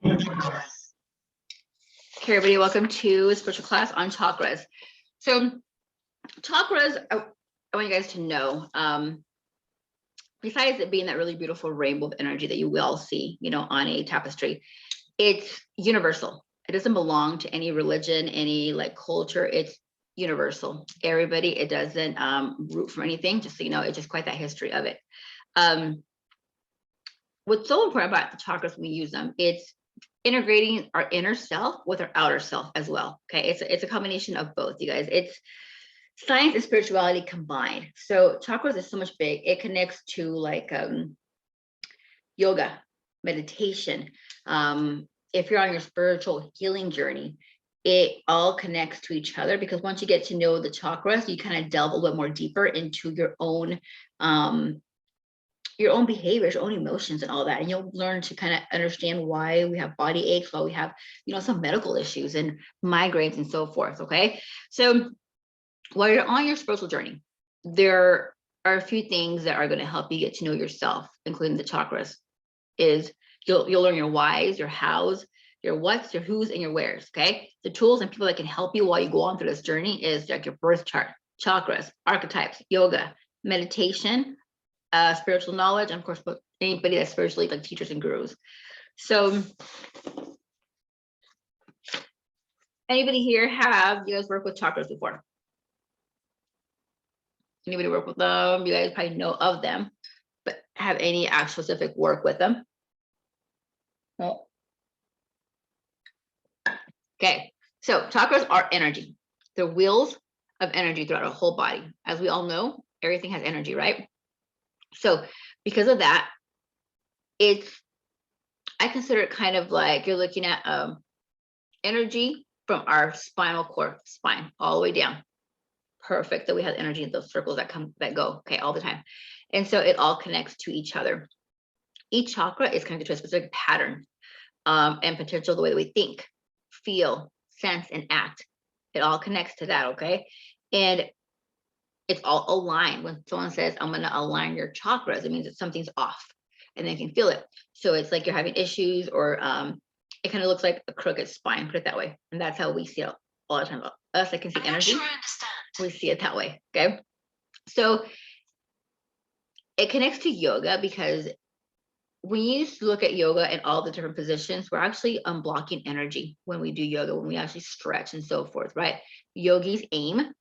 Okay, everybody, welcome to a spiritual class on chakras. So chakras, I want you guys to know, besides it being that really beautiful rainbow of energy that you will see, on a tapestry, it's universal. It doesn't belong to any religion, any like culture. It's universal. Everybody, it doesn't root from anything, just so you know, it's just quite that history of it. What's so important about the chakras when we use them, it's integrating our inner self with our outer self as well. Okay, it's a combination of both, you guys. It's science and spirituality combined. So chakras is so much big. It connects to like yoga, meditation. If you're on your spiritual healing journey, it all connects to each other, because once you get to know the chakras, you kind of delve a little more deeper into your own behaviors, your own emotions and all that. And you'll learn to kind of understand why we have body aches, why we have, some medical issues and migraines and so forth. Okay. So while you're on your spiritual journey, there are a few things that are going to help you get to know yourself, including the chakras. Is you'll learn your whys, your hows, your whats, your whos, and your wheres. Okay. The tools and people that can help you while you go on through this journey is like your birth chart, chakras, archetypes, yoga, meditation, spiritual knowledge, and of course, anybody that's spiritually like teachers and gurus. So anybody here you guys work with chakras before? Anybody work with them? You guys probably know of them, but have any actual specific work with them? No. Okay, so chakras are energy. They're wheels of energy throughout our whole body. As we all know, everything has energy, right? So because of that, I consider it kind of like you're looking at energy from our spinal cord, spine, all the way down. Perfect that we have energy in those circles that go, okay, all the time. And so it all connects to each other. Each chakra is connected to a specific pattern and potential, the way that we think, feel, sense, and act. It all connects to that, okay? And it's all aligned. When someone says, I'm going to align your chakras, it means that something's off and they can feel it. So it's like you're having issues, or it kind of looks like a crooked spine, put it that way. And that's how we see it all the time. Us, I can see energy. Sure, I understand. We see it that way, okay? So it connects to yoga, because when you look at yoga and all the different positions, we're actually unblocking energy when we do yoga, when we actually stretch and so forth, right? Yogi's aim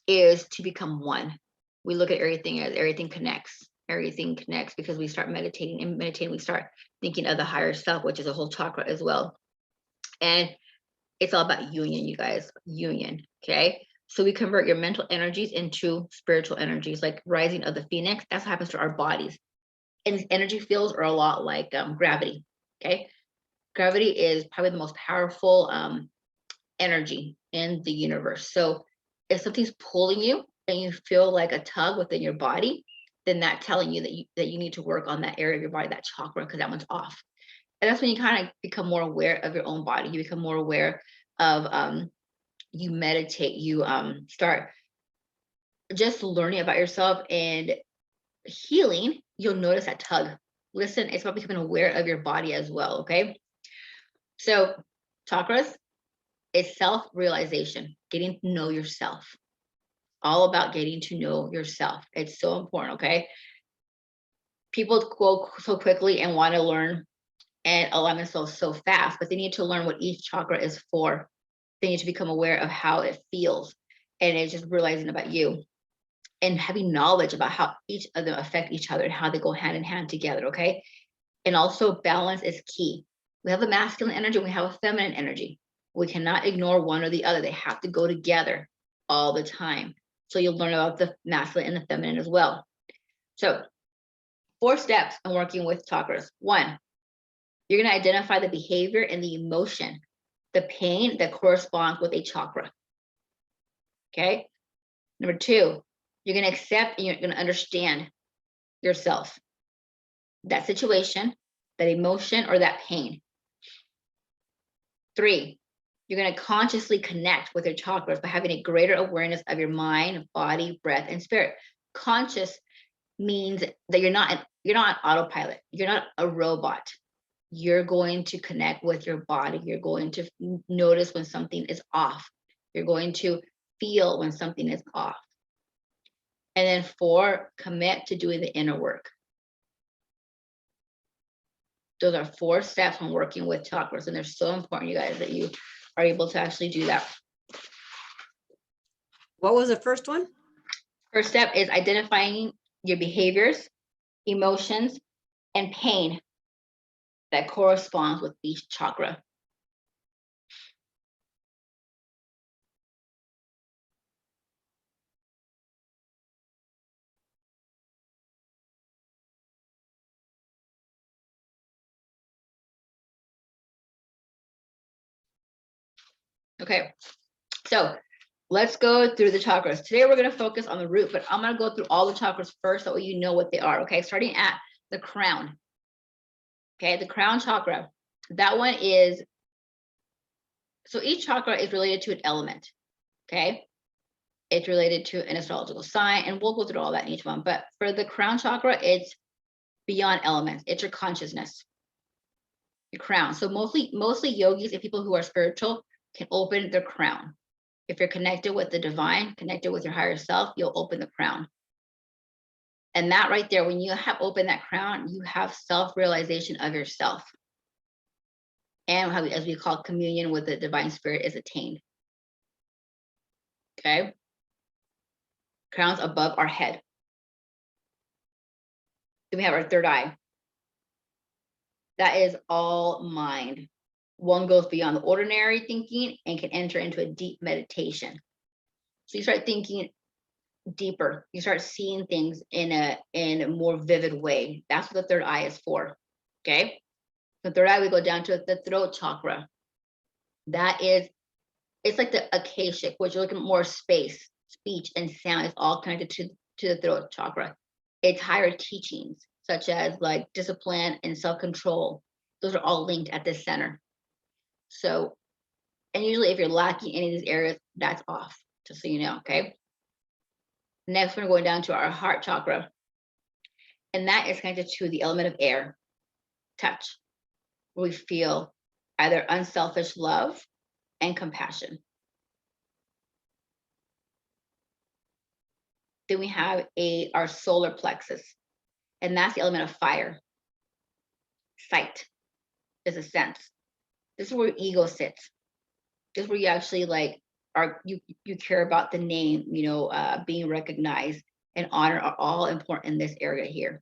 is to become one. We look at everything as everything connects. Everything connects because we start meditating, and meditating, we start thinking of the higher self, which is a whole chakra as well. And it's all about union, you guys, union, okay? So we convert your mental energies into spiritual energies, like rising of the phoenix. That's what happens to our bodies. And energy fields are a lot like gravity, okay? Gravity is probably the most powerful energy in the universe. So if something's pulling you and you feel like a tug within your body, then that's telling you that you need to work on that area of your body, that chakra, because that one's off. And that's when you kind of become more aware of your own body. You become more aware of you meditate, you start just learning about yourself and healing. You'll notice that tug. Listen, it's about becoming aware of your body as well, okay? So chakras is self-realization, getting to know yourself. All about getting to know yourself. It's so important, okay? People go so quickly and want to learn and align themselves so fast, but they need to learn what each chakra is for. They need to become aware of how it feels, and it's just realizing about you and having knowledge about how each of them affect each other and how they go hand in hand together, okay? And also balance is key. We have a masculine energy, we have a feminine energy. We cannot ignore one or the other. They have to go together all the time. So you'll learn about the masculine and the feminine as well. So 4 steps in working with chakras. 1, you're going to identify the behavior and the emotion, the pain that corresponds with a chakra. Okay. Number 2, you're going to accept and you're going to understand yourself, that situation, that emotion, or that pain. 3, you're going to consciously connect with your chakras by having a greater awareness of your mind, body, breath, and spirit. Conscious means that you're not on autopilot. You're not a robot. you're going to connect with your body. You're going to notice when something is off. You're going to feel when something is off. And then 4, commit to doing the inner work. Those are 4 steps when working with chakras, and they're so important, you guys, that you are able to actually do that. What was the first one? First step is identifying your behaviors, emotions, and pain that corresponds with each chakra. Okay, so let's go through the chakras. Today we're going to focus on the root, but I'm going to go through all the chakras first so you know what they are. Okay, starting at the crown. Okay, the crown chakra. That one is, so each chakra is related to an element. Okay, it's related to an astrological sign, and we'll go through all that in each one. But for the crown chakra, it's beyond elements. It's your consciousness, your crown. So mostly yogis and people who are spiritual can open their crown. If you're connected with the divine, connected with your higher self, you'll open the crown. And that right there, when you have opened that crown, you have self-realization of yourself. And how, as we call, communion with the divine spirit is attained. Okay? Crown's above our head. Then we have our third eye. That is all mind. One goes beyond the ordinary thinking and can enter into a deep meditation. So you start thinking deeper. You start seeing things in a more vivid way. That's what the third eye is for. Okay. The third eye, we go down to the throat chakra. That is, it's like the akashic, which you're looking at more space, speech, and sound is all connected to the throat chakra. It's higher teachings, such as like discipline and self-control. Those are all linked at this center. So, and usually if you're lacking any of these areas, that's off, just so you know, okay? Next, we're going down to our heart chakra. And that is connected to the element of air, touch, where we feel either unselfish love and compassion. Then we have our solar plexus, and that's the element of fire. Sight is a sense. This is where ego sits. This is where you actually like you care about the name, being recognized and honor are all important in this area here.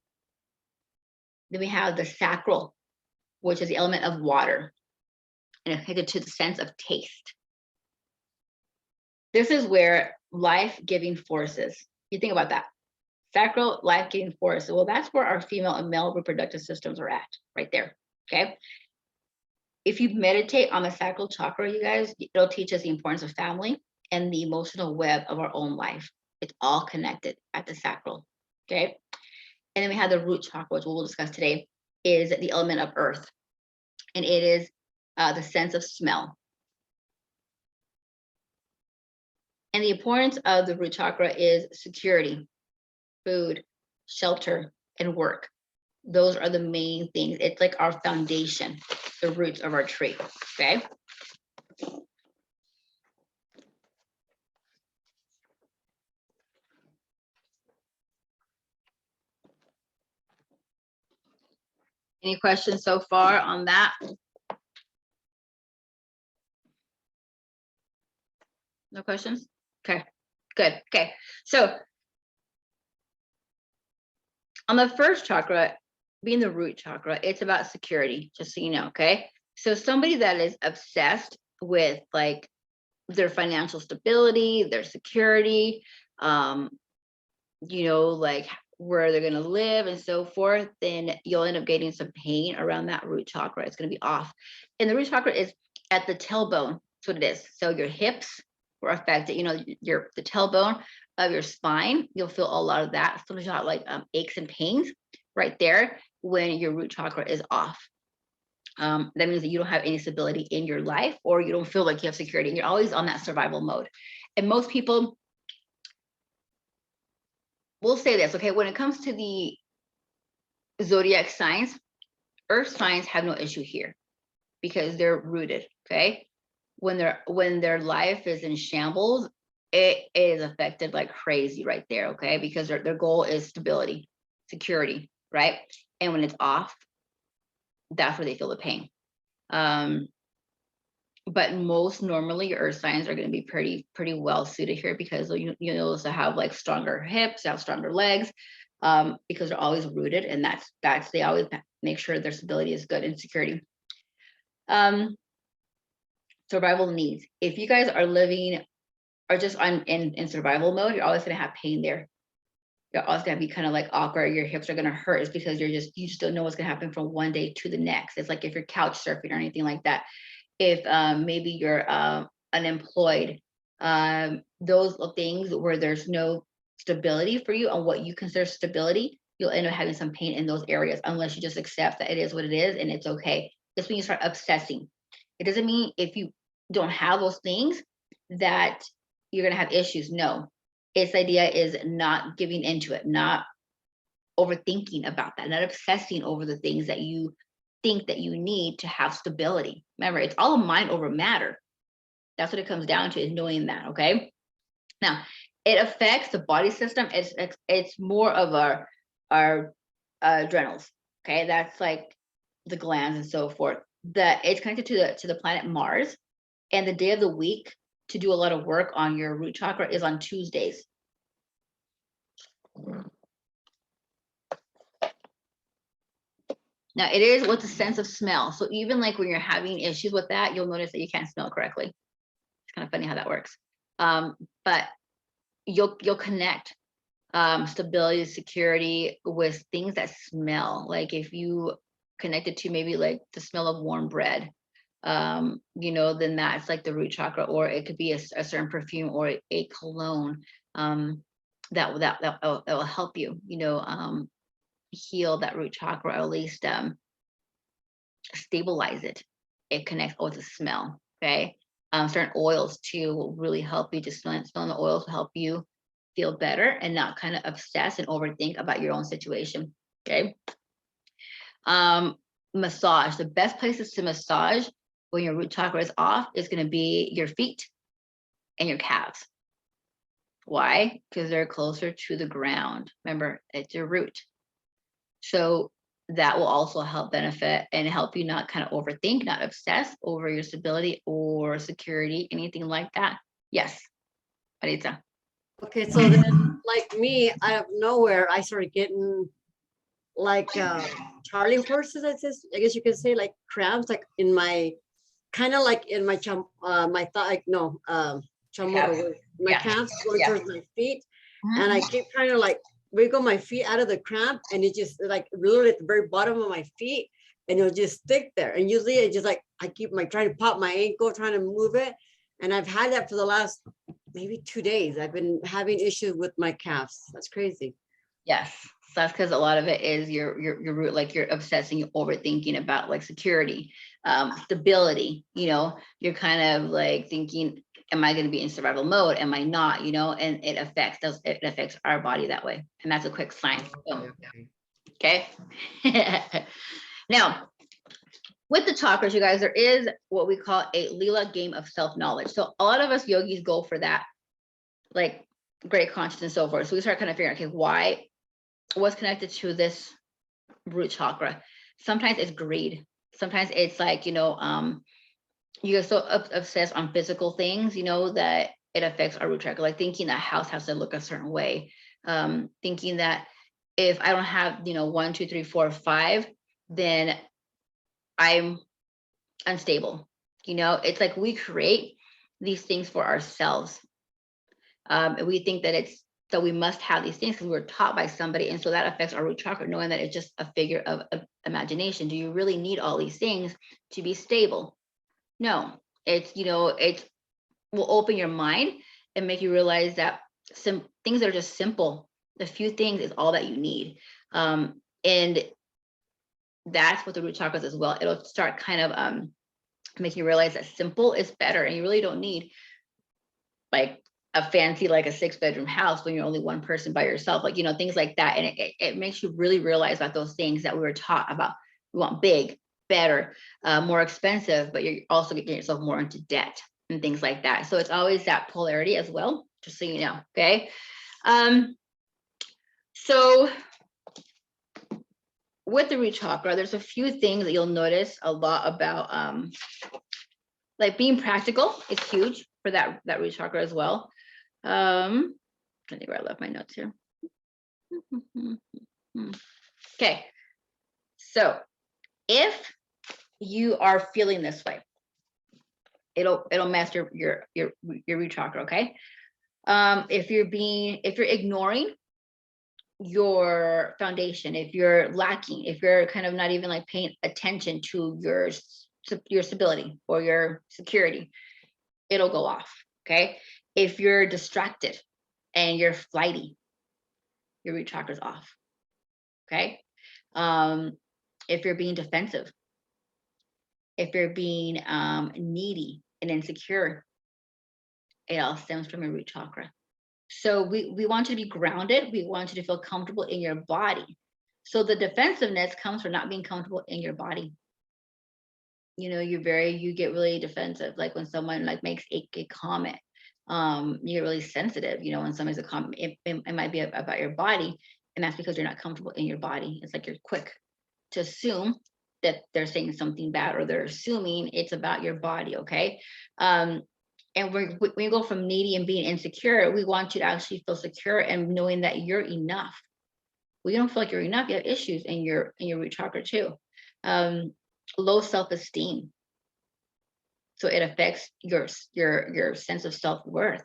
Then we have the sacral, which is the element of water, and it's connected to the sense of taste. This is where life-giving forces. You think about that. Sacral, life-giving force. Well, that's where our female and male reproductive systems are at, right there. Okay. If you meditate on the sacral chakra, you guys, it'll teach us the importance of family and the emotional web of our own life. It's all connected at the sacral. Okay. And then we have the root chakra, which we'll discuss today, is the element of earth. And it is the sense of smell. And the importance of the root chakra is security, food, shelter, and work. Those are the main things. It's like our foundation, the roots of our tree, okay? Any questions so far on that? No questions? Okay, good. Okay, so on the first chakra, being the root chakra, it's about security, just so you know, okay? So somebody that is obsessed with like their financial stability, their security, like where they're going to live and so forth, then you'll end up getting some pain around that root chakra. It's going to be off. And the root chakra is at the tailbone. That's what it is. So your hips were affected, the tailbone of your spine, you'll feel a lot of that. Sometimes you'll have like aches and pains right there when your root chakra is off. That means that you don't have any stability in your life, or you don't feel like you have security, and you're always on that survival mode. And most people will say this, okay, when it comes to the zodiac signs, earth signs have no issue here because they're rooted. Okay. When their life is in shambles, it is affected like crazy right there. Okay. Because their goal is stability, security, right? And when it's off, that's where they feel the pain. But most normally your earth signs are going to be pretty well suited here because you also have like stronger hips, have stronger legs, because they're always rooted, and that's they always make sure their stability is good and security. Survival needs. If you guys are living or just in survival mode, you're always going to have pain there. You're always going to be kind of like awkward. Your hips are going to hurt. It's because you just don't know what's going to happen from one day to the next. It's like if you're couch surfing or anything like that. If maybe you're unemployed, those things where there's no stability for you on what you consider stability, you'll end up having some pain in those areas unless you just accept that it is what it is and it's okay. It's when you start obsessing. It doesn't mean if you don't have those things that you're going to have issues. No, its idea is not giving into it, not overthinking about that, not obsessing over the things that you think that you need to have stability. Remember, it's all mind over matter. That's what it comes down to, is knowing that. Okay. Now, it affects the body system. It's more of our adrenals. Okay, that's like the glands and so forth. That it's connected to the planet Mars, and the day of the week to do a lot of work on your root chakra is on Tuesdays. Now, it is with the sense of smell. So even like when you're having issues with that, you'll notice that you can't smell correctly. It's kind of funny how that works. But you'll connect stability, security with things that smell. Like if you connect it to maybe like the smell of warm bread, then that's like the root chakra, or it could be a certain perfume or a cologne that will help you, heal that root chakra, or at least stabilize it. It connects with the smell. Okay. Certain oils too will really help you. Just smelling the oils will help you feel better and not kind of obsess and overthink about your own situation. Okay. Massage. The best places to massage when your root chakra is off is going to be your feet and your calves. Why? Because they're closer to the ground. Remember, it's your root. So that will also help benefit and help you not kind of overthink, not obsess over your stability or security, anything like that. Yes, Marita. Okay, so then, like me, out of nowhere, I started getting like Charlie horses. I guess you could say, like cramps, like in my, kind of like in my my thigh, like no, chamorro, my calves going towards my feet, and I keep trying to like wiggle my feet out of the cramp, and it just like literally at the very bottom of my feet, and it'll just stick there. And usually it just like I keep like trying to pop my ankle, trying to move it, and I've had that for the last maybe 2 days. I've been having issues with my calves. That's crazy. Yes. So that's because a lot of it is your root, like you're obsessing, you're overthinking about like security, stability, you're kind of like thinking, am I going to be in survival mode? Am I not, and it affects our body that way. And that's a quick sign. Okay. Now, with the chakras, you guys, there is what we call a Leela game of self-knowledge. So a lot of us yogis go for that, like great consciousness and so forth. So we start kind of figuring, okay, what's connected to this root chakra? Sometimes it's greed. Sometimes it's like, you get so obsessed on physical things, that it affects our root chakra, like thinking that house has to look a certain way. Thinking that if I don't have, 1, 2, 3, 4, 5, then I'm unstable. It's like we create these things for ourselves. And we think that we must have these things because we were taught by somebody. And so that affects our root chakra, knowing that it's just a figure of imagination. Do you really need all these things to be stable? No, it will open your mind and make you realize that some things that are just simple, a few things is all that you need. And that's what the root chakras as well. It'll start kind of make you realize that simple is better, and you really don't need like a fancy, like a 6-bedroom house when you're only one person by yourself, like, things like that. And it makes you really realize about those things that we were taught about We want big, better, more expensive, but you're also getting yourself more into debt and things like that. So it's always that polarity as well, just so you know. Okay. So with the root chakra, there's a few things that you'll notice a lot about, like being practical is huge for that root chakra as well. I think where I left my notes here. Okay, so if you are feeling this way, it'll mess your root chakra. Okay, if you're ignoring your foundation, if you're lacking, if you're kind of not even like paying attention to your stability or your security, it'll go off. Okay, if you're distracted and you're flighty, your root chakra's off. Okay, if you're being defensive, if you're being needy and insecure, it all stems from your root chakra. So we want you to be grounded. We want you to feel comfortable in your body. So the defensiveness comes from not being comfortable in your body. You know, you get really defensive. Like when someone like makes a comment, you're really sensitive. You know, when someone makes a comment, it might be about your body, and that's because you're not comfortable in your body. It's like you're quick to assume that they're saying something bad, or they're assuming it's about your body. Okay. And when you go from needy and being insecure, we want you to actually feel secure and knowing that you're enough. When you don't feel like you're enough, you have issues in your root chakra too. Low self-esteem. So it affects your sense of self-worth.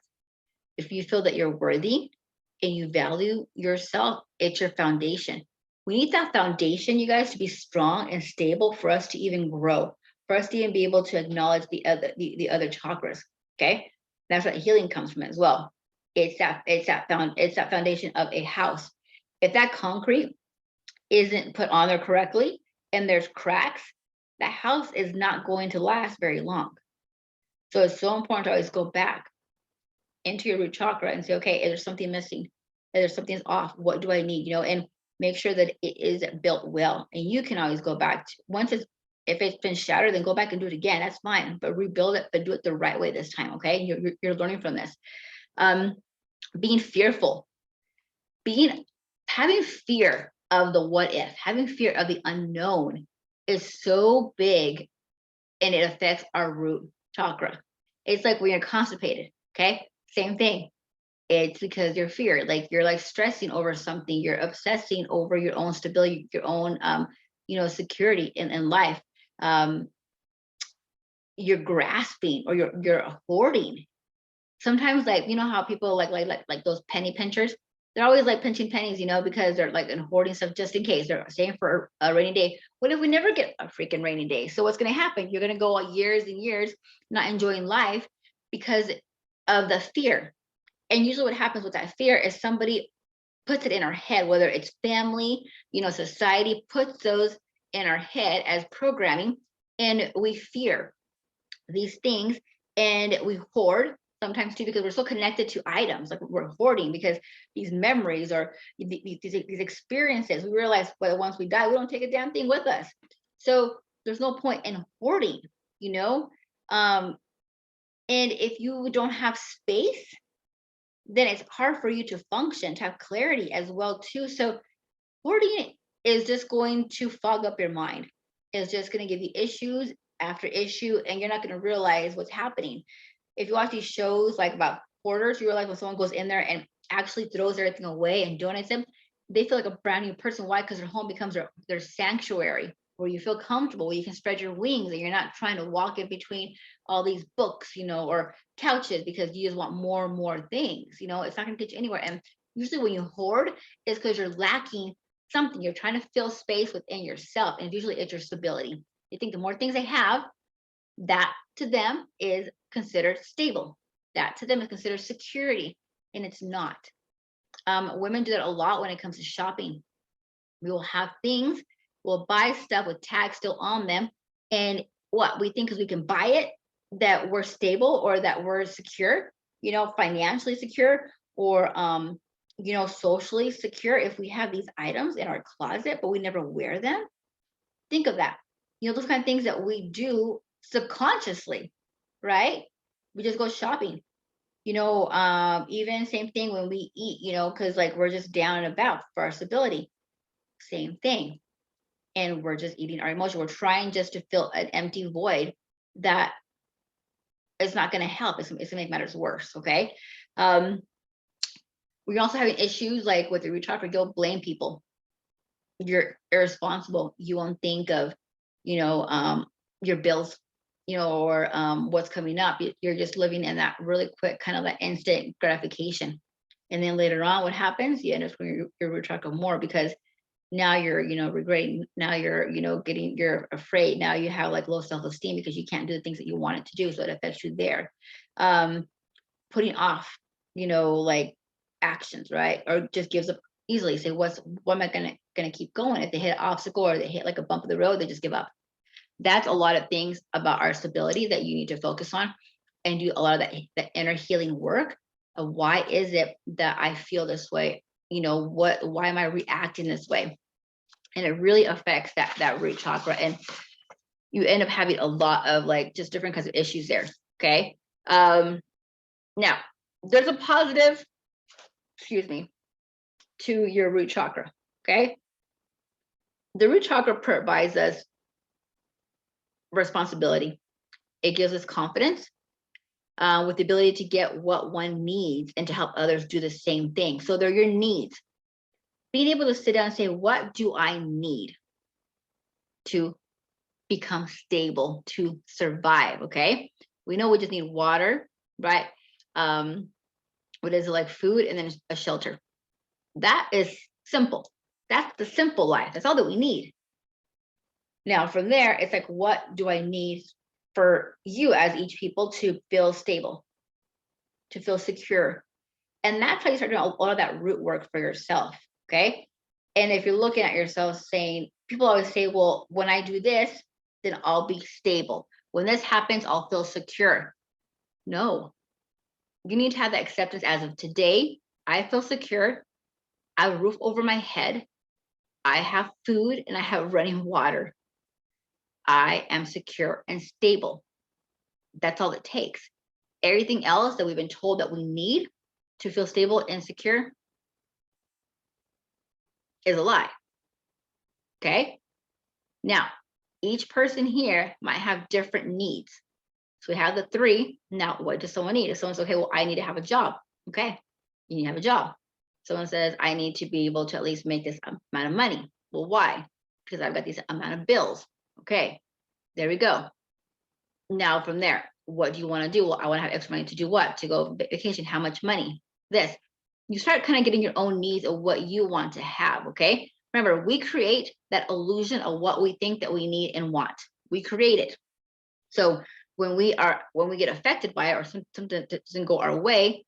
If you feel that you're worthy and you value yourself, it's your foundation. We need that foundation, you guys, to be strong and stable for us to even grow, for us to even be able to acknowledge the other chakras. Okay, that's what healing comes from as well. It's that foundation of a house. If that concrete isn't put on there correctly and there's cracks, that house is not going to last very long. So it's so important to always go back into your root chakra and say, okay, is there something missing? Is there something's off? What do I need? You know, and make sure that it is built well. And you can always go back to, if it's been shattered, then go back and do it again. That's fine, but rebuild it, but do it the right way this time. Okay, you're learning from this. Being fearful, having fear of the what if, having fear of the unknown is so big, and it affects our root chakra. It's like when you're constipated. Okay, same thing. It's because you're feared, like you're like stressing over something, you're obsessing over your own stability, your own security in life. You're grasping, or you're hoarding. Sometimes, like, you know how people like those penny pinchers, they're always like pinching pennies, you know, because they're like hoarding stuff just in case. They're saving for a rainy day. What if we never get a freaking rainy day? So what's going to happen? You're going to go years and years not enjoying life because of the fear. And usually what happens with that fear is somebody puts it in our head, whether it's family, society puts those in our head as programming, and we fear these things, and we hoard sometimes too, because we're so connected to items. Like we're hoarding because these memories or these experiences, we realize whether once we die, we don't take a damn thing with us. So there's no point in hoarding, and if you don't have space, then it's hard for you to function, to have clarity as well too. So hoarding is just going to fog up your mind. It's just going to give you issues after issue, and you're not going to realize what's happening. If you watch these shows like about hoarders, you realize when someone goes in there and actually throws everything away and donates them, they feel like a brand new person. Why? Because their home becomes their sanctuary, where you feel comfortable, where you can spread your wings, and you're not trying to walk in between all these books, or couches, because you just want more and more things. It's not going to get you anywhere. And usually when you hoard, it's because you're lacking something. You're trying to fill space within yourself, and usually it's your stability. You think the more things they have, that to them is considered stable. That to them is considered security, and it's not. Women do that a lot when it comes to shopping. We will have things, we'll buy stuff with tags still on them, and what we think is we can buy it, that we're stable, or that we're secure, financially secure, or socially secure, if we have these items in our closet but we never wear them. Think of that. You know, those kind of things that we do subconsciously, right? We just go shopping. You know, even same thing when we eat, you know, because like we're just down and about for our stability. Same thing. And we're just eating our emotion. We're trying just to fill an empty void that is not going to help. It's going to make matters worse. Okay. Um, we're also having issues like with the root chakra. You'll blame people. You're irresponsible. You won't think of, you know, your bills, you know, or what's coming up. You're just living in that really quick kind of that instant gratification. And then later on, what happens? You end up screwing your root chakra more because now you're, you know, regretting. Now you're, you know, you're afraid. Now you have like low self-esteem because you can't do the things that you wanted to do. So it affects you there. Putting off, you know, like actions, right? Or just gives up easily. Say, what am I gonna keep going? If they hit an obstacle or they hit like a bump of the road, they just give up. That's a lot of things about our stability that you need to focus on and do a lot of that inner healing work of why is it that I feel this way? You know, why am I reacting this way? And it really affects that root chakra. And you end up having a lot of like just different kinds of issues there. Okay. Now there's a positive, excuse me, to your root chakra. Okay. The root chakra provides us responsibility. It gives us confidence with the ability to get what one needs and to help others do the same thing. So they're your needs. Being able to sit down and say, what do I need to become stable, to survive? Okay. We know we just need water, right? What is it, like food and then a shelter? That is simple. That's the simple life. That's all that we need. Now from there, it's like, what do I need for you as each people to feel stable, to feel secure? And that's how you start doing a lot of that root work for yourself. Okay. And if you're looking at yourself saying, people always say, well, when I do this, then I'll be stable. When this happens, I'll feel secure. No, you need to have that acceptance as of today. I feel secure. I have a roof over my head. I have food and I have running water. I am secure and stable. That's all it takes. Everything else that we've been told that we need to feel stable and secure is a lie. Okay. Now, each person here might have different needs. So we have the three. Now, what does someone need? If someone says, okay, well, I need to have a job. Okay. You need to have a job. Someone says, I need to be able to at least make this amount of money. Well, why? Because I've got these amount of bills. Okay. There we go. Now from there, what do you want to do? Well, I want to have extra money to do what? To go vacation. How much money? This. You start kind of getting your own needs of what you want to have. Okay. Remember, we create that illusion of what we think that we need and want. We create it. So when we get affected by it or something that doesn't go our way,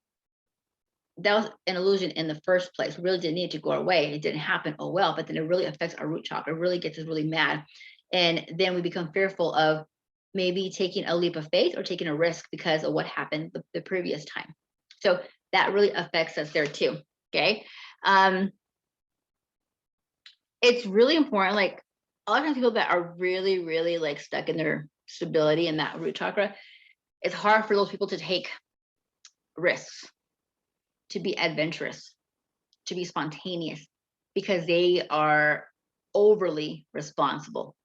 that was an illusion in the first place. We really didn't need it to go our way. It didn't happen. Oh well, but then it really affects our root chakra. It really gets us really mad. And then we become fearful of maybe taking a leap of faith or taking a risk because of what happened the previous time. So that really affects us there too. Okay. It's really important. Like a lot of times people that are really, really like stuck in their stability in that root chakra, it's hard for those people to take risks, to be adventurous, to be spontaneous, because they are overly responsible.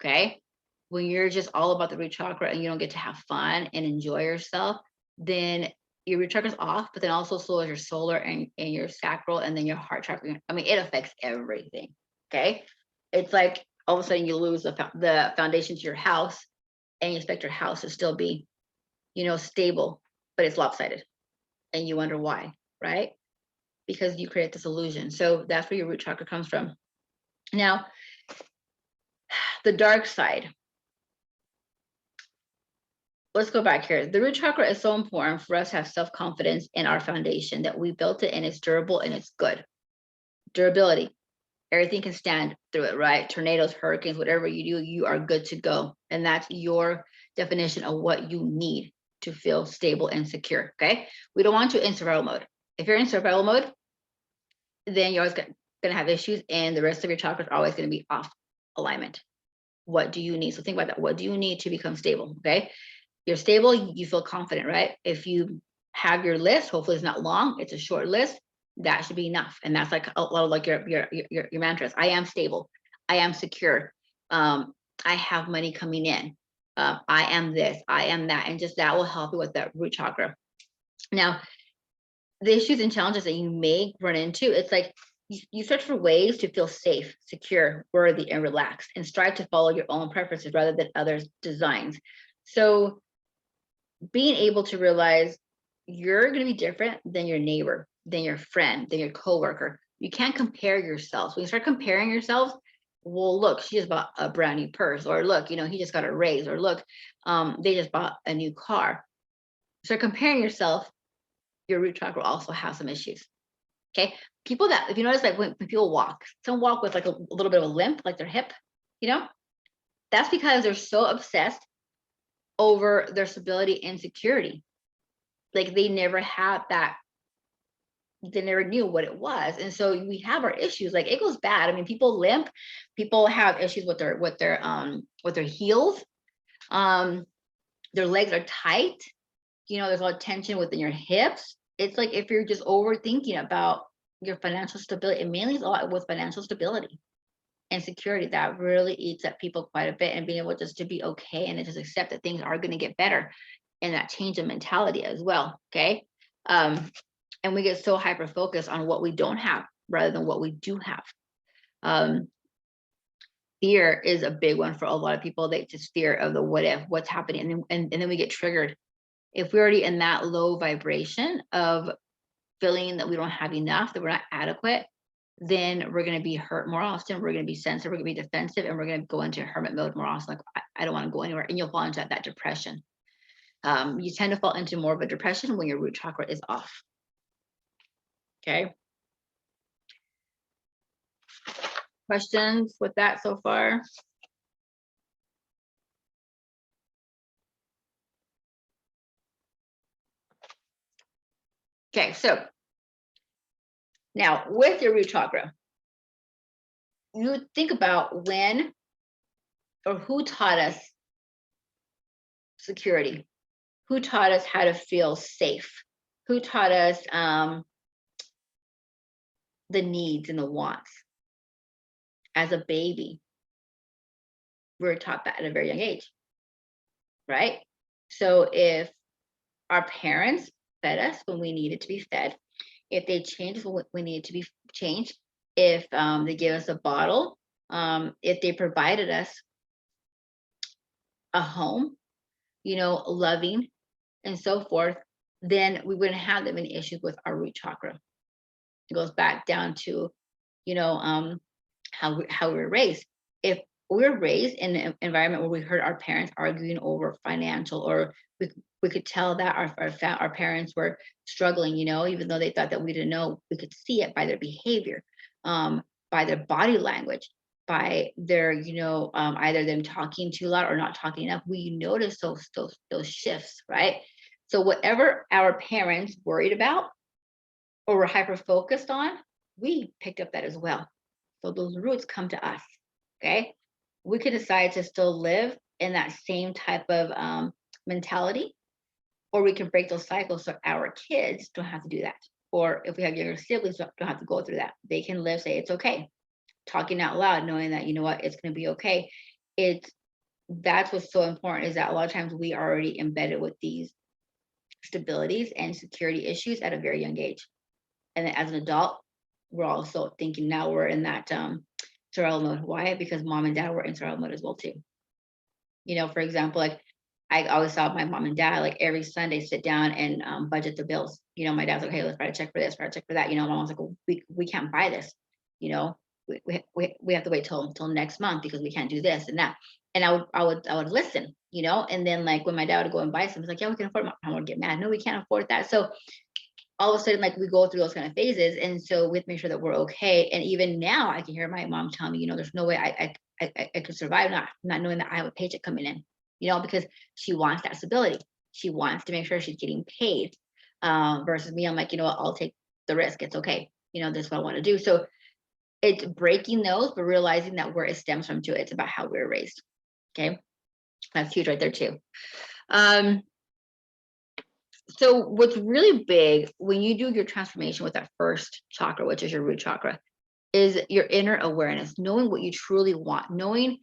Okay. When you're just all about the root chakra and you don't get to have fun and enjoy yourself, then your root chakra's off, but then also so is your solar and your sacral and then your heart chakra. I mean, it affects everything. Okay. It's like all of a sudden you lose the foundation to your house and you expect your house to still be, you know, stable, but it's lopsided. And you wonder why, right? Because you create this illusion. So that's where your root chakra comes from. Now, the dark side. Let's go back here. The root chakra is so important for us to have self-confidence in our foundation, that we built it and it's durable and it's good. Durability. Everything can stand through it, right? Tornadoes, hurricanes, whatever you do, you are good to go. And that's your definition of what you need to feel stable and secure, okay? We don't want you in survival mode. If you're in survival mode, then you're always going to have issues and the rest of your chakras are always going to be off alignment. What do you need? So think about that. What do you need to become stable? Okay. You're stable, you feel confident, right? If you have your list, hopefully it's not long, it's a short list, that should be enough. And that's like a lot of like your mantras. I am stable, I am secure, I have money coming in, I am this, I am that, and just that will help you with that root chakra. Now, the issues and challenges that you may run into, it's like you search for ways to feel safe, secure, worthy, and relaxed, and strive to follow your own preferences rather than others' designs. So being able to realize you're going to be different than your neighbor, than your friend, than your coworker. You can't compare yourselves. When you start comparing yourselves, well, look, she just bought a brand new purse, or look, he just got a raise, or look, they just bought a new car. Start comparing yourself, your root chakra also has some issues. Okay. People that, if you notice, like when people walk, some walk with like a little bit of a limp, like their hip, that's because they're so obsessed over their stability and security. Like they never had that, they never knew what it was. And so we have our issues. Like it goes bad. I mean, people limp, people have issues with their heels. Their legs are tight. There's a lot of tension within your hips. It's like if you're just overthinking about your financial stability, it mainly is a lot with financial stability and security that really eats at people quite a bit, and being able just to be okay and just accept that things are going to get better, and that change of mentality as well. Okay. And we get so hyper focused on what we don't have rather than what we do have. Fear is a big one for a lot of people. They just fear of the what if, what's happening, and then we get triggered. If we're already in that low vibration of feeling that we don't have enough, that we're not adequate, then we're going to be hurt more often. We're going to be sensitive. We're going to be defensive, and we're going to go into hermit mode more often. Like, I don't want to go anywhere. And you'll fall into that depression. You tend to fall into more of a depression when your root chakra is off. Okay. Questions with that so far? Okay, so now with your root chakra, you think about when or who taught us security, who taught us how to feel safe, who taught us the needs and the wants. As a baby, we were taught that at a very young age, right? So if our parents fed us when we needed to be fed, if they changed when we needed to be changed, if they gave us a bottle, if they provided us a home, loving and so forth, then we wouldn't have that many issues with our root chakra. It goes back down to, how we were raised. If we're raised in an environment where we heard our parents arguing over financial, or we could tell that our parents were struggling, even though they thought that we didn't know, we could see it by their behavior, by their body language, by their, either them talking too loud or not talking enough. We notice those shifts, right? So whatever our parents worried about or were hyper focused on, we picked up that as well. So those roots come to us. Okay. We could decide to still live in that same type of mentality, or we can break those cycles so our kids don't have to do that. Or if we have younger siblings, don't have to go through that. They can live, say it's okay, talking out loud, knowing that, it's going to be okay. That's what's so important, is that a lot of times we are already embedded with these stabilities and security issues at a very young age. And then as an adult, we're also thinking now we're in that survival mode. Why? Because mom and dad were in survival mode as well too. For example, like I always saw my mom and dad, like every Sunday, sit down and budget the bills. My dad's like, hey, let's write a check for this, write a check for that. Mom's like, well, we can't buy this. We have to wait till next month because we can't do this and that. And I would listen, and then like when my dad would go and buy something, it's like, yeah, we can afford it. I would get mad. No, we can't afford that. So all of a sudden, like we go through those kind of phases. And so we have to make sure that we're okay. And even now I can hear my mom tell me, there's no way I could survive not knowing that I have a paycheck coming in, because she wants that stability. She wants to make sure she's getting paid, versus me. I'm like, I'll take the risk. It's okay. This is what I want to do. So it's breaking those, but realizing that where it stems from too. It's about how we're raised. Okay, that's huge right there too. So what's really big when you do your transformation with that first chakra, which is your root chakra, is your inner awareness, knowing what you truly want, knowing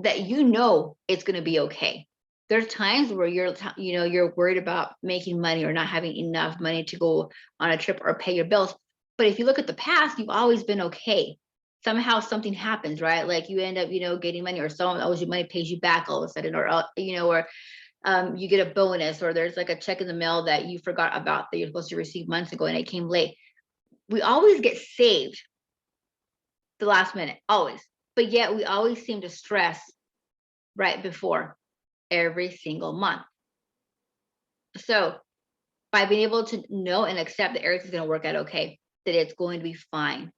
that it's going to be okay. There's times where you're worried about making money or not having enough money to go on a trip or pay your bills. But if you look at the past, you've always been okay. Somehow something happens, right? Like you end up, getting money, or someone owes you money, pays you back all of a sudden, or you get a bonus, or there's like a check in the mail that you forgot about that you're supposed to receive months ago and it came late. We always get saved the last minute, always. But yet we always seem to stress right before every single month. So by being able to know and accept that everything's going to work out okay, that it's going to be fine,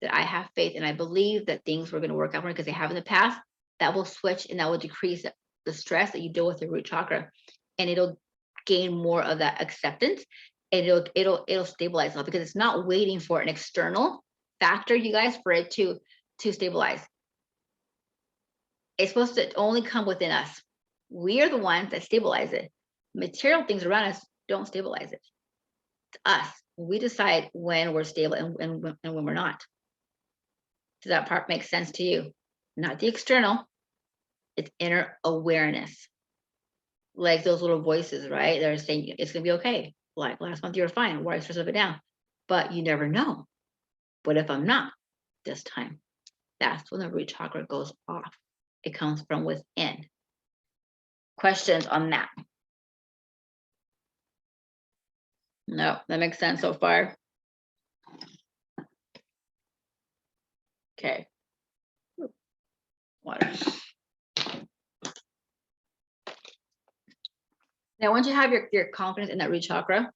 that I have faith and I believe that things were going to work out for me because they have in the past, that will switch and that will decrease the stress that you deal with your root chakra, and it'll gain more of that acceptance, and it'll stabilize itself, because it's not waiting for an external factor, you guys, for it to stabilize. It's supposed to only come within us. We are the ones that stabilize it. Material things around us don't stabilize it. It's us. We decide when we're stable and when we're not. Does that part make sense to you? Not the external. It's inner awareness. Like those little voices, right? They're saying it's gonna be okay. Like last month you were fine. Why stress it down? But you never know. What if I'm not this time? That's when the root chakra goes off. It comes from within. Questions on that? No, that makes sense so far. Okay. Water. Now, once you have your confidence in that root chakra,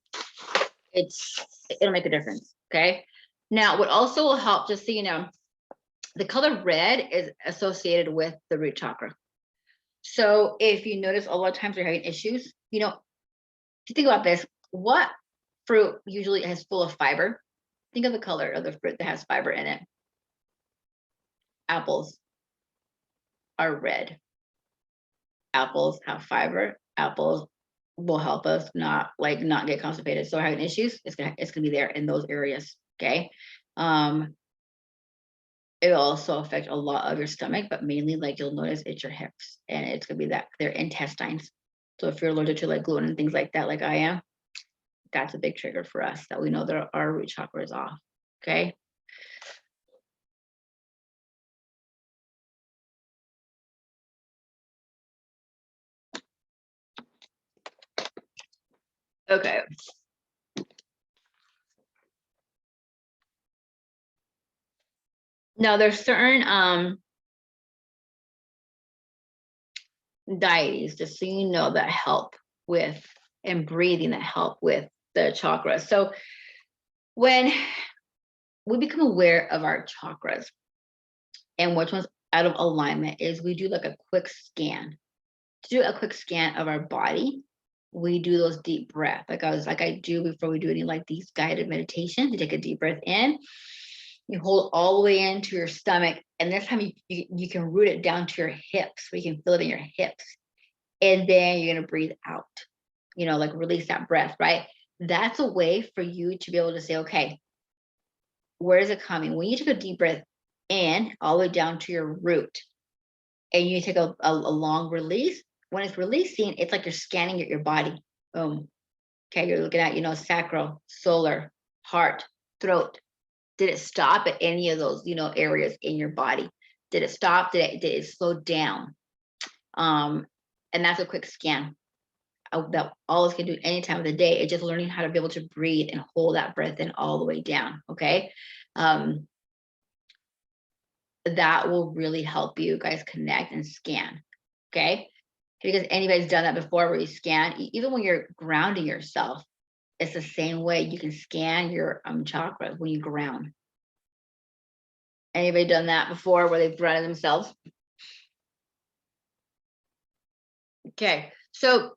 it'll make a difference. Okay. Now, what also will help, just so you know, the color red is associated with the root chakra. So if you notice, a lot of times you're having issues, if you think about this, what fruit usually is full of fiber? Think of the color of the fruit that has fiber in it. Apples are red. Apples have fiber. Apples will help us not get constipated. So having issues, it's gonna be there in those areas. Okay. It'll also affect a lot of your stomach, but mainly, like, you'll notice it's your hips, and it's gonna be that their intestines. So if you're allergic to like gluten and things like that, like I am, that's a big trigger for us, that we know that our root chakra is off. Okay. Okay. Now there's certain deities, just so you know, that help with, and breathing, that help with the chakra. So when we become aware of our chakras and which one's out of alignment, is we do like a quick scan. To do a quick scan of our body, we do those deep breaths, like I do before we do any like these guided meditations. You take a deep breath in, you hold all the way into your stomach, and this time you can root it down to your hips, so you can feel it in your hips, and then you're gonna breathe out, like release that breath, right? That's a way for you to be able to say, okay, where is it coming? When you take a deep breath in all the way down to your root, and you take a long release, when it's releasing, it's like you're scanning your body. Boom. Okay, you're looking at, sacral, solar, heart, throat. Did it stop at any of those, areas in your body? Did it stop? Did it slow down? And that's a quick scan. That all of us can do any time of the day. It's just learning how to be able to breathe and hold that breath in all the way down. Okay. That will really help you guys connect and scan. Okay. Because anybody's done that before, where you scan, even when you're grounding yourself, it's the same way. You can scan your chakras when you ground. Anybody done that before, where they've grounded themselves? Okay, so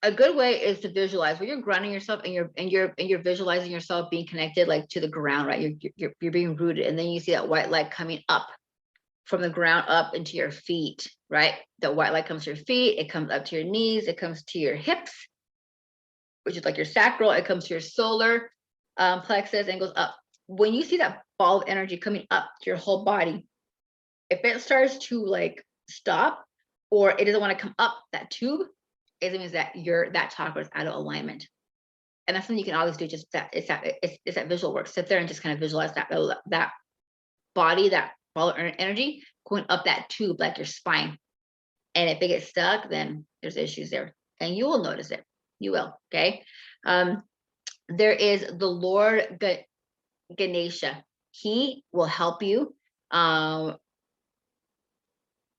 a good way is to visualize when you're grounding yourself, and you're visualizing yourself being connected, like, to the ground, right? You're being rooted, and then you see that white light coming up. from the ground up into your feet, right? The white light comes to your feet, it comes up to your knees, it comes to your hips, which is like your sacral, it comes to your solar plexus and goes up. When you see that ball of energy coming up to your whole body, if it starts to like stop or it doesn't want to come up that tube, it means that that chakra is out of alignment. And that's something you can always do. Just that it's that visual work. Sit there and just kind of visualize that body, that ball of energy going up that tube like your spine. And if it gets stuck, then there's issues there, and you will notice it. You will. Okay. There is the Lord Ganesha. He will help you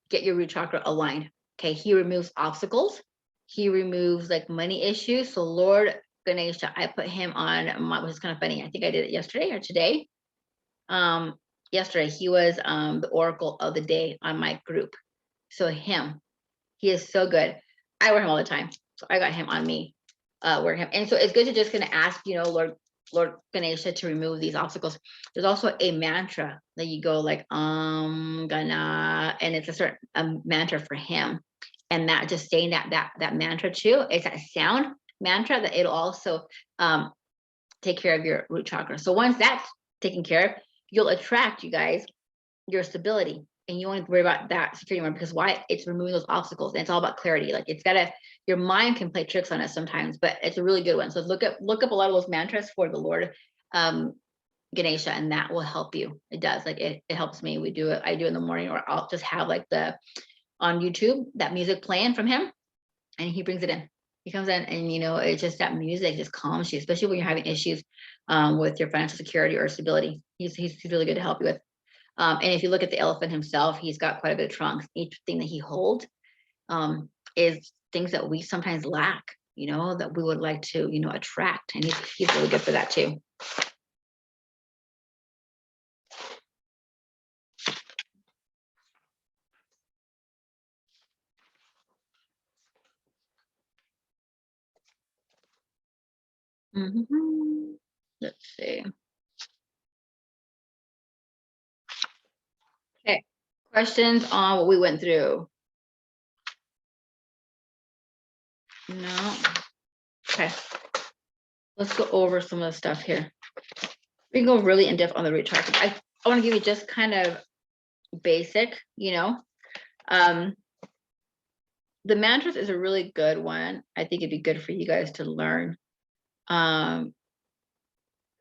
get your root chakra aligned. Okay. He removes obstacles. He removes like money issues. So Lord Ganesha, I put him on which is kind of funny. I think I did it yesterday or today. Yesterday he was the oracle of the day on my group. So he is so good. I wear him all the time. So I got him on me, wear him. And so it's good to just gonna ask, Lord Ganesha to remove these obstacles. There's also a mantra that you go like, Gana, and it's a certain mantra for him. And that just saying that mantra too, it's that sound mantra that it'll also take care of your root chakra. So once that's taken care of, you'll attract, you guys, your stability. And you won't worry about that security anymore, because why? It's removing those obstacles, and it's all about clarity. Like your mind can play tricks on us sometimes, but it's a really good one. So look up a lot of those mantras for the Lord Ganesha, and that will help you. It does. Like it helps me. I do it in the morning, or I'll just have like on YouTube, that music playing from him, and he brings it in. He comes in, and it's just that music just calms you, especially when you're having issues with your financial security or stability. He's really good to help you with. And if you look at the elephant himself, he's got quite a bit of trunks. Each thing that he holds is things that we sometimes lack, that we would like to, attract. And he's really good for that too. Let's see. Okay. Questions on what we went through? No. Okay. Let's go over some of the stuff here. We can go really in depth on the root chakra. I want to give you just kind of basic, the mantras is a really good one. I think it'd be good for you guys to learn.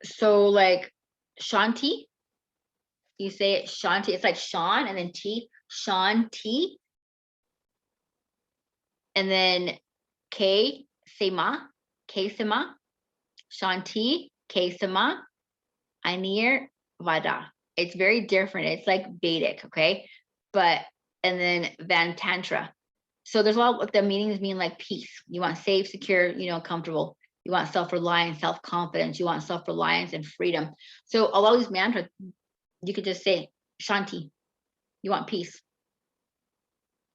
So like Shanti, you say it Shanti, it's like Sean and then T, Shanti. And then K Sema, Shanti, K Sema, Anir Vada. It's very different. It's like Vedic, okay? And then Vantantra. So there's a lot of the meanings mean like peace. You want safe, secure, comfortable. You want self-reliance, self-confidence. You want self-reliance and freedom. So a lot of these mantras, you could just say Shanti. You want peace.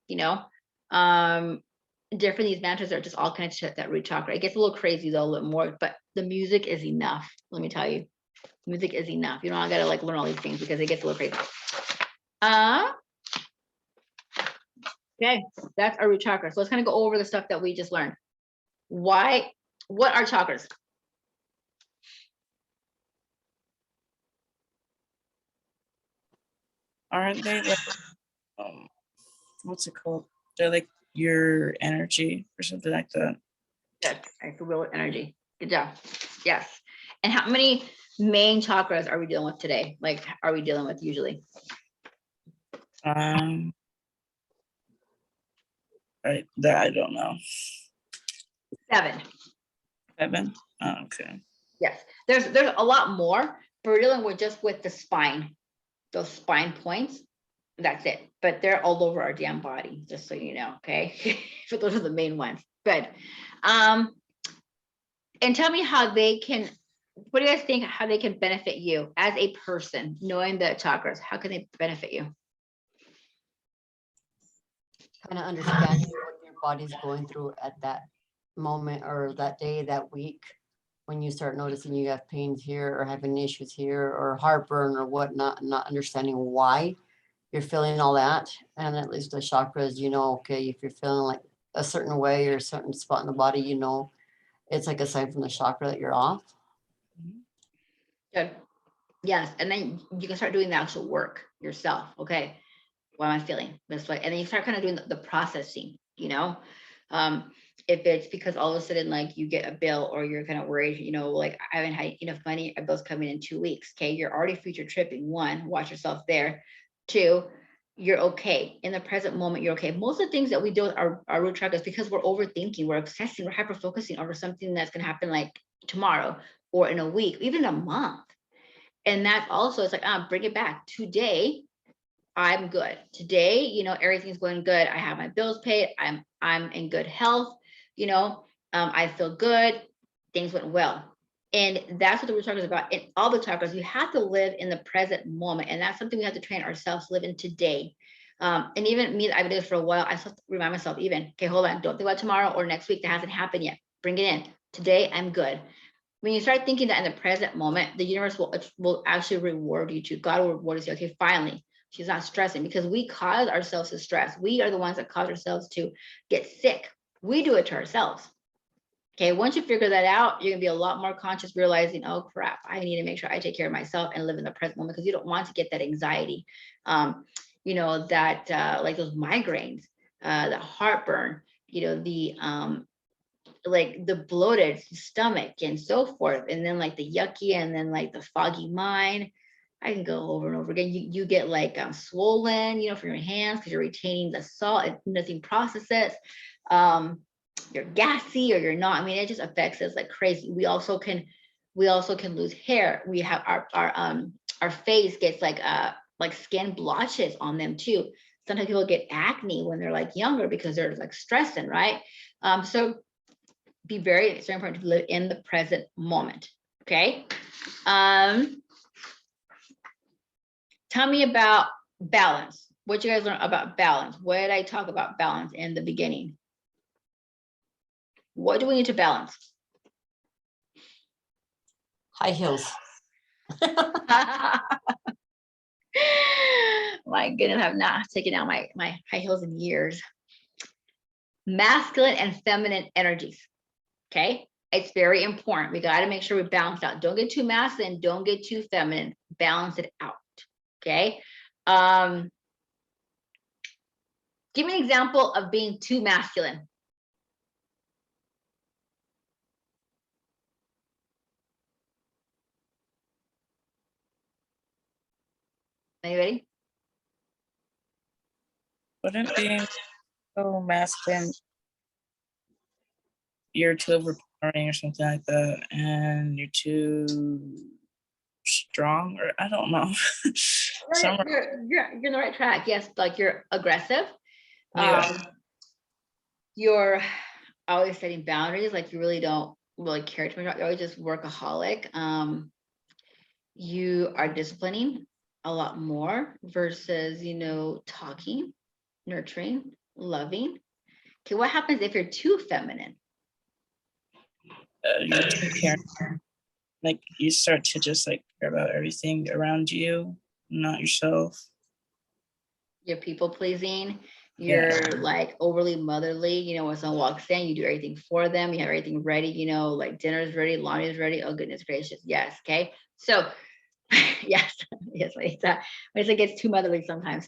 Different these mantras are just all connected to that root chakra. It gets a little crazy though, a little more, but the music is enough. Let me tell you, music is enough. I gotta like learn all these things because it gets a little crazy. Okay, that's our root chakra. So let's kind of go over the stuff that we just learned. What are chakras? Aren't they like, what's it called? They're like your energy or something like that. Yes, I feel with energy. Good job. Yes. And how many main chakras are we dealing with today? Like, are we dealing with usually? I don't know. 7. 7? Oh, okay. Yes. There's a lot more, but we're dealing with just with the spine, those spine points. That's it. But they're all over our damn body, just so you know. Okay. But those are the main ones. Good. And tell me how they can, what do you guys think, how they can benefit you as a person, knowing the chakras? How can they benefit you? Kind of understanding what your body's going through at that moment or that day, that week, when you start noticing you have pains here or having issues here or heartburn or whatnot, and not understanding why. you're feeling all that. And at least the chakras, you know, okay, if you're feeling like a certain way or a certain spot in the body, you know, it's like a sign from the chakra that you're off. Good. Yes. And then you can start doing the actual work yourself. Okay. What am I feeling this way? And then you start kind of doing the processing, you know, if it's because all of a sudden, like you get a bill or you're kind of worried, you know, like I haven't had enough money, a bill's coming in 2 weeks. Okay. You're already future tripping. One, watch yourself there. Two, you're okay. In the present moment, you're okay. Most of the things that we do with our root chakra is because we're overthinking, we're obsessing, we're hyper focusing over something that's going to happen like tomorrow or in a week, even a month. And that's also, it's like, bring it back. Today, I'm good. Today, you know, everything's going good. I have my bills paid. I'm in good health. You know, I feel good. Things went well. And that's what the root chakra is about. In all the chakras, you have to live in the present moment. And that's something we have to train ourselves to live in today. And even me, I've been doing this for a while. I still remind myself even, okay, hold on. Don't think about tomorrow or next week. That hasn't happened yet. Bring it in. Today, I'm good. When you start thinking that in the present moment, the universe will actually reward you too. God will reward you. Say, okay, finally, she's not stressing, because we cause ourselves to stress. We are the ones that cause ourselves to get sick. We do it to ourselves. Okay, once you figure that out, you're gonna be a lot more conscious, realizing, oh crap, I need to make sure I take care of myself and live in the present moment, because you don't want to get that anxiety. You know, that like those migraines, the heartburn, you know, the like the bloated stomach and so forth, and then like the yucky, and then like the foggy mind. I can go over and over again. You get like swollen, you know, from your hands because you're retaining the salt and nothing processes. You're gassy or you're not. I mean, it just affects us like crazy. We also can lose hair. We have our face gets like skin blotches on them too. Sometimes people get acne when they're like younger because they're like stressing, right? So it's very important to live in the present moment. Okay. Tell me about balance. What you guys learn about balance? What did I talk about balance in the beginning? What do we need to balance? High heels. My goodness, I've not taken out my high heels in years. Masculine and feminine energies. Okay. It's very important. We got to make sure we balance out. Don't get too masculine. Don't get too feminine. Balance it out. Okay. Give me an example of being too masculine. Anybody? Wouldn't being so masculine, you're too overpowering or something like that, and you're too strong, or I don't know. You're in the right track. Yes, like you're aggressive. Yeah. You're always setting boundaries. Like you really don't really care too much. You're always just workaholic. You are disciplining a lot more versus, you know, talking, nurturing, loving. Okay, what happens if you're too feminine? You're too caring. Like you start to just like care about everything around you, not yourself. You're people pleasing. You're like overly motherly. You know, when someone walks in, you do everything for them. You have everything ready. You know, like dinner's ready, laundry's ready. Oh goodness gracious, yes. Okay, so yes, when it gets too motherly sometimes.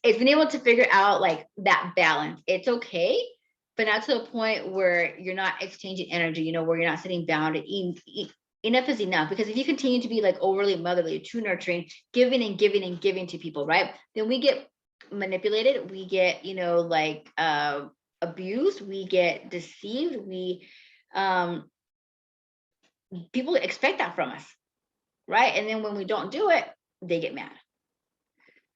It's been able to figure out like that balance. It's okay, but not to the point where you're not exchanging energy, you know, where you're not sitting bound. Enough is enough, because if you continue to be like overly motherly, too nurturing, giving and giving and giving to people, right? Then we get manipulated. We get, you know, like abused. We get deceived. People expect that from us, right? And then when we don't do it, they get mad.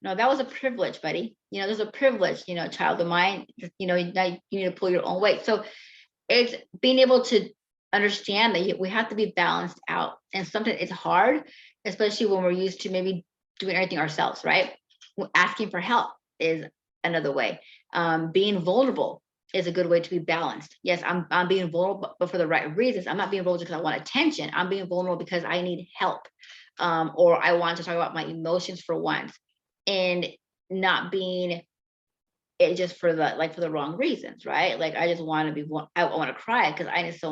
No, that was a privilege, buddy. You know, there's a privilege, you know, child of mine, you know, now you need to pull your own weight. So it's being able to understand that we have to be balanced out. And sometimes it's hard, especially when we're used to maybe doing everything ourselves, right? Asking for help is another way. Being vulnerable is a good way to be balanced. Yes, I'm being vulnerable, but for the right reasons. I'm not being vulnerable because I want attention. I'm being vulnerable because I need help, or I want to talk about my emotions for once. And not being it just for the wrong reasons, right? Like I just want to be I want to cry because I just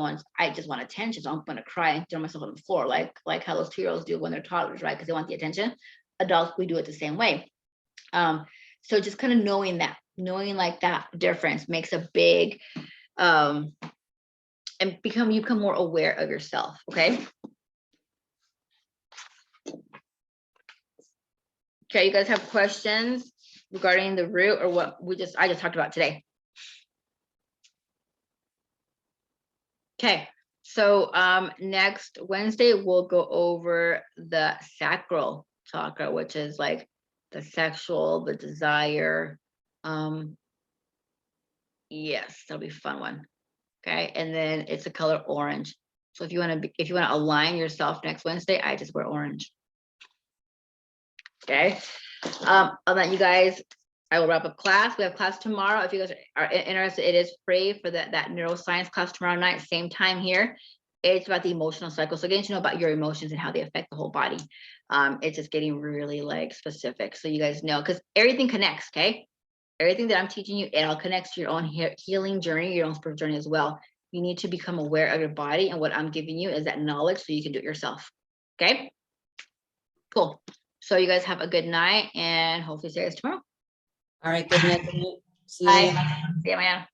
want attention, so I'm going to cry and throw myself on the floor, like how those 2-year-olds do when they're toddlers, right? Because they want the attention. Adults, we do it the same way. So just kind of knowing like that difference makes a big and you become more aware of yourself. Okay, you guys have questions regarding the root or what I just talked about today? Okay, so next Wednesday we'll go over the sacral chakra, which is like the sexual, the desire. Yes, that'll be a fun one. Okay, and then it's a color orange. So if you want to align yourself next Wednesday, I just wear orange. Okay, I'll let you guys. I will wrap up class. We have class tomorrow. If you guys are interested, it is free for that neuroscience class tomorrow night, same time here. It's about the emotional cycle. So getting to know about your emotions and how they affect the whole body. It's just getting really like specific. So you guys know, because everything connects, okay? Everything that I'm teaching you, it all connects to your own healing journey, your own spiritual journey as well. You need to become aware of your body, and what I'm giving you is that knowledge so you can do it yourself. Okay? Cool. So you guys have a good night, and hopefully see you guys tomorrow. All right, good night. See you. Bye. See you, man.